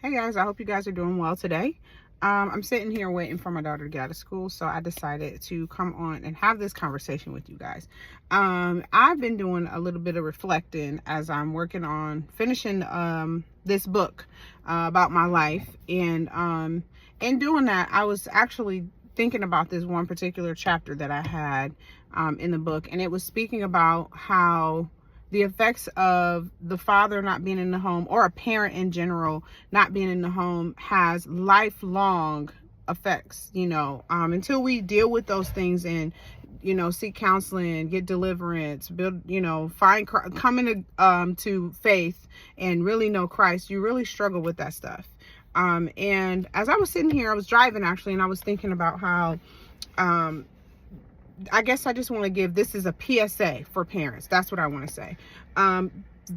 Hey guys, I hope you guys are doing well today. I'm sitting here waiting for my daughter to get out of school, so I decided to come on and have this conversation with you guys. I've been doing a little bit of reflecting as I'm working on finishing this book about my life, and in doing that, I was actually thinking about this one particular chapter that I had in the book, and it was speaking about how the effects of the father not being in the home, or a parent in general not being in the home, has lifelong effects, until we deal with those things and seek counseling, get deliverance, build, come into to faith and really know Christ. You really struggle with that stuff. And as I was sitting here, I was driving actually, and I was thinking about how I guess I just want to give this as a PSA for parents. That's what I want to say.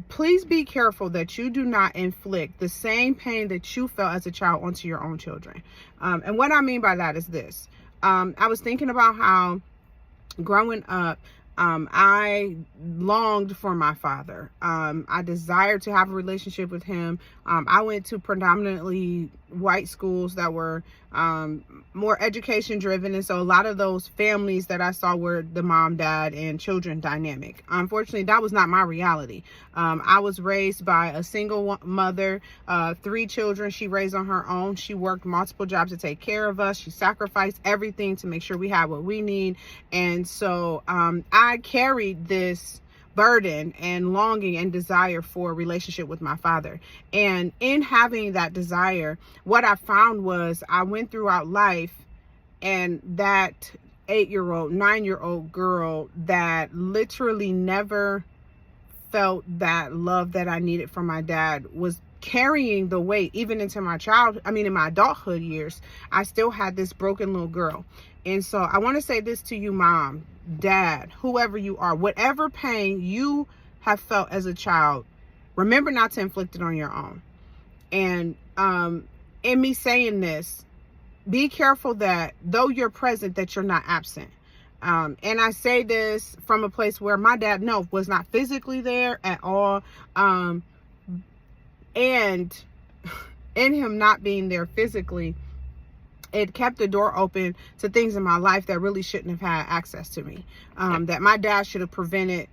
Please be careful that you do not inflict the same pain that you felt as a child onto your own children. And what I mean by that is this. I was thinking about how growing up, I longed for my father. I desired to have a relationship with him. I went to predominantly white schools that were more education driven, and so a lot of those families that I saw were the mom, dad, and children dynamic. Unfortunately, that was not my reality. I was raised by a single mother, 3 children she raised on her own. She worked multiple jobs to take care of us. She sacrificed everything to make sure we had what we need. And so I carried this burden and longing and desire for a relationship with my father. And in having that desire, what I found was I went throughout life, and that 8-year-old, 9-year-old girl that literally never felt that love that I needed from my dad was carrying the weight even into in my adulthood years. I still had this broken little girl. And so I want to say this to you, mom, dad, whoever you are, whatever pain you have felt as a child, remember not to inflict it on your own. And in me saying this, be careful that though you're present, that you're not absent. And I say this from a place where my dad, was not physically there at all. And in him not being there physically, it kept the door open to things in my life that really shouldn't have had access to me. That my dad should have prevented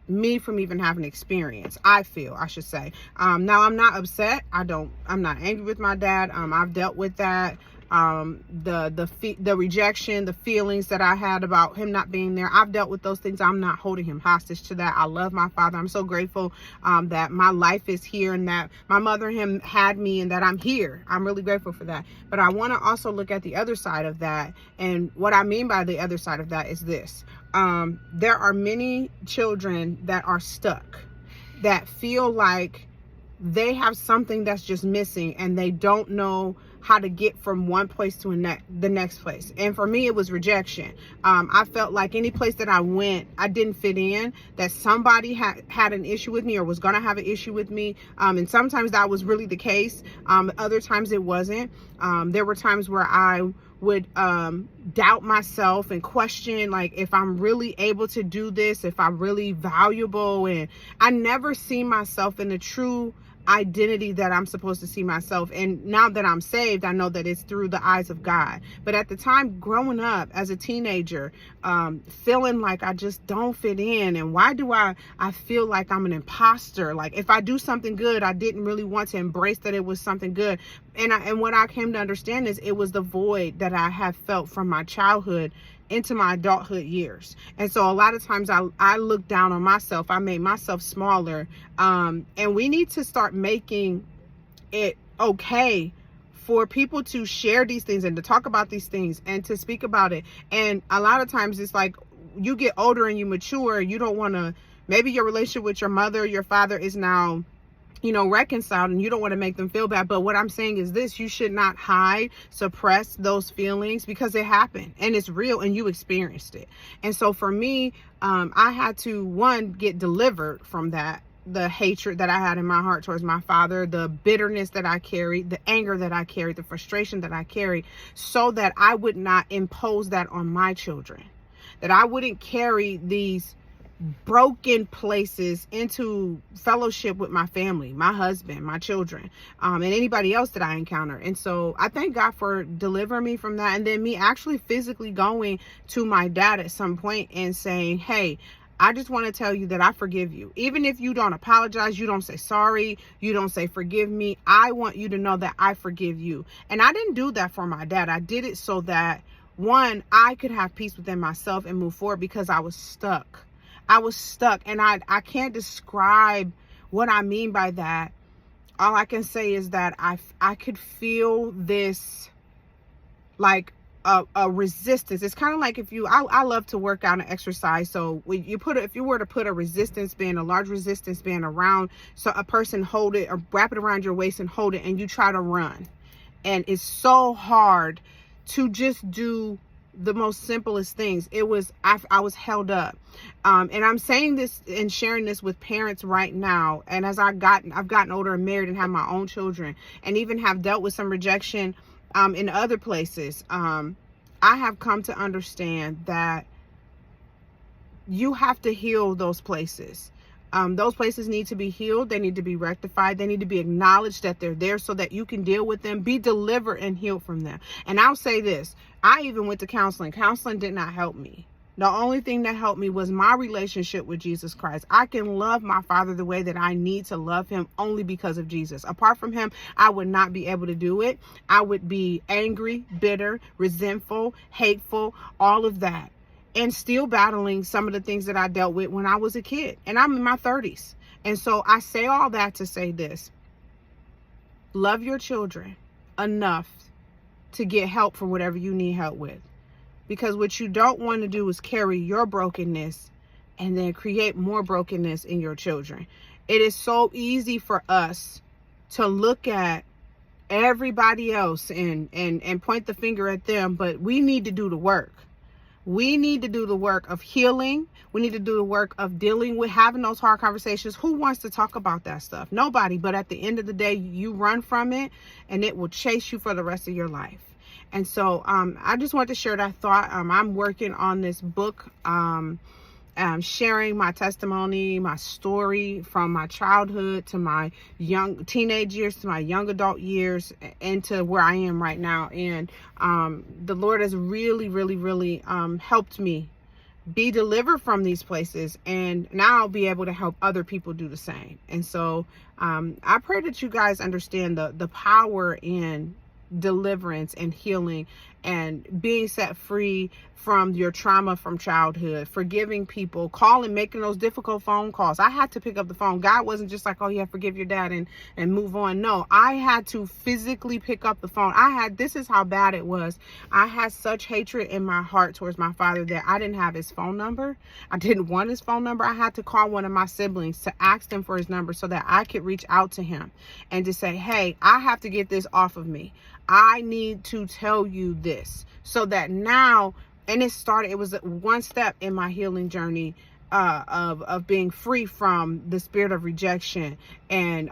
me from even having experience, I should say. Now, I'm not upset. I'm not angry with my dad. I've dealt with that. The rejection, the feelings that I had about him not being there, I've dealt with those things. I'm not holding him hostage to that. I love my father. I'm so grateful that my life is here, and that my mother and him had me, and that I'm here. I'm really grateful for that. But I want to also look at the other side of that. And what I mean by the other side of that is this. There are many children that are stuck, that feel like they have something that's just missing, and they don't know how to get from one place to the next place. And for me, it was rejection. I felt like any place that I went, I didn't fit in, that somebody had an issue with me or was going to have an issue with me. And sometimes that was really the case. Other times it wasn't. There were times where I would doubt myself and question, like, if I'm really able to do this, if I'm really valuable. And I never see myself in the true identity that I'm supposed to see myself. And now that I'm saved, I know that it's through the eyes of God. But at the time, growing up as a teenager, feeling like I just don't fit in, and why do I feel like I'm an imposter? Like, if I do something good, I didn't really want to embrace that it was something good. And what I came to understand is it was the void that I have felt from my childhood into my adulthood years. And so a lot of times I look down on myself. I made myself smaller. And we need to start making it okay for people to share these things and to talk about these things and to speak about it. And a lot of times it's like you get older and you mature, you don't want to, maybe your relationship with your mother, your father is now reconciled, and you don't want to make them feel bad. But what I'm saying is this: you should not hide, suppress those feelings, because it happened and it's real and you experienced it. And so for me, I had to, one, get delivered from that, the hatred that I had in my heart towards my father, the bitterness that I carried, the anger that I carried, the frustration that I carried, so that I would not impose that on my children, that I wouldn't carry these broken places into fellowship with my family, my husband, my children, and anybody else that I encounter. And so I thank God for delivering me from that. And then me actually physically going to my dad at some point and saying, hey, I just want to tell you that I forgive you. Even if you don't apologize, you don't say sorry, you don't say forgive me, I want you to know that I forgive you. And I didn't do that for my dad. I did it so that, one, I could have peace within myself and move forward, because I was stuck. I was stuck, and I can't describe what I mean by that. All I can say is that I could feel this, like a resistance. It's kind of like if I love to work out and exercise. So when if you were to put a resistance band, a large resistance band around, so a person hold it or wrap it around your waist and hold it, and you try to run, and it's so hard to just do the most simplest things. I was held up. And I'm saying this and sharing this with parents right now. And as I've gotten older and married and have my own children, and even have dealt with some rejection in other places, I have come to understand that you have to heal those places. Those places need to be healed. They need to be rectified. They need to be acknowledged that they're there so that you can deal with them, be delivered and healed from them. And I'll say this, I even went to counseling. Counseling did not help me. The only thing that helped me was my relationship with Jesus Christ. I can love my Father the way that I need to love him only because of Jesus. Apart from him, I would not be able to do it. I would be angry, bitter, resentful, hateful, all of that. And still battling some of the things that I dealt with when I was a kid. And I'm in my 30s. And so I say all that to say this. Love your children enough to get help for whatever you need help with. Because what you don't want to do is carry your brokenness and then create more brokenness in your children. It is so easy for us to look at everybody else and point the finger at them, but we need to do the work. We need to do the work of healing. We need to do the work of dealing with having those hard conversations. Who wants to talk about that stuff? Nobody. But at the end of the day, you run from it and it will chase you for the rest of your life. And so I just want to share that thought. I'm working on this book, sharing my testimony, my story from my childhood to my young teenage years, to my young adult years, into where I am right now. And the Lord has really, really, really helped me be delivered from these places, and now I'll be able to help other people do the same. And so I pray that you guys understand the power in deliverance and healing and being set free from your trauma from childhood, forgiving people, calling, making those difficult phone calls. I had to pick up the phone. God wasn't just like, oh yeah, forgive your dad and move on. No, I had to physically pick up the phone. This is how bad it was. I had such hatred in my heart towards my father that I didn't have his phone number. I didn't want his phone number. I had to call one of my siblings to ask them for his number so that I could reach out to him and to say, hey, I have to get this off of me. I need to tell you this, so that now, and it was one step in my healing journey of being free from the spirit of rejection and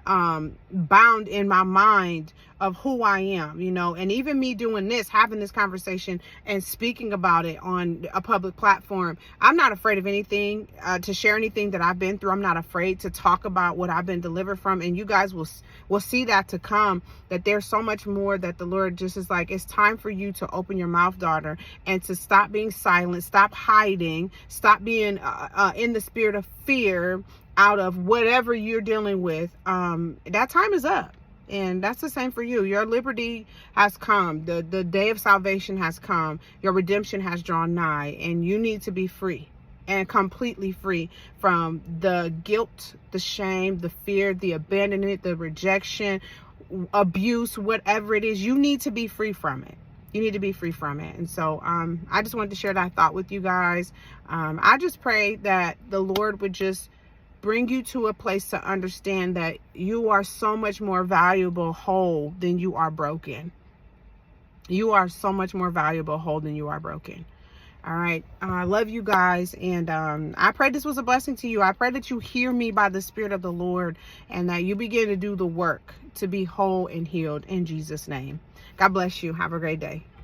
bound in my mind of who I am, and even me doing this, having this conversation and speaking about it on a public platform. I'm not afraid of anything, to share anything that I've been through. I'm not afraid to talk about what I've been delivered from, and you guys will see that to come, that there's so much more that the Lord just is like, it's time for you to open your mouth, daughter, and to stop being silent, stop hiding, stop being in the spirit of fear out of whatever you're dealing with. That time is up. And that's the same for you. Your liberty has come. The day of salvation has come. Your redemption has drawn nigh, and you need to be free and completely free from the guilt, the shame, the fear, the abandonment, the rejection, abuse, whatever it is. You need to be free from it. You need to be free from it. And so I just wanted to share that thought with you guys. I just pray that the Lord would just bring you to a place to understand that you are so much more valuable whole than you are broken. You are so much more valuable whole than you are broken. All right. I love you guys. And I pray this was a blessing to you. I pray that you hear me by the Spirit of the Lord, and that you begin to do the work to be whole and healed in Jesus' name. God bless you. Have a great day.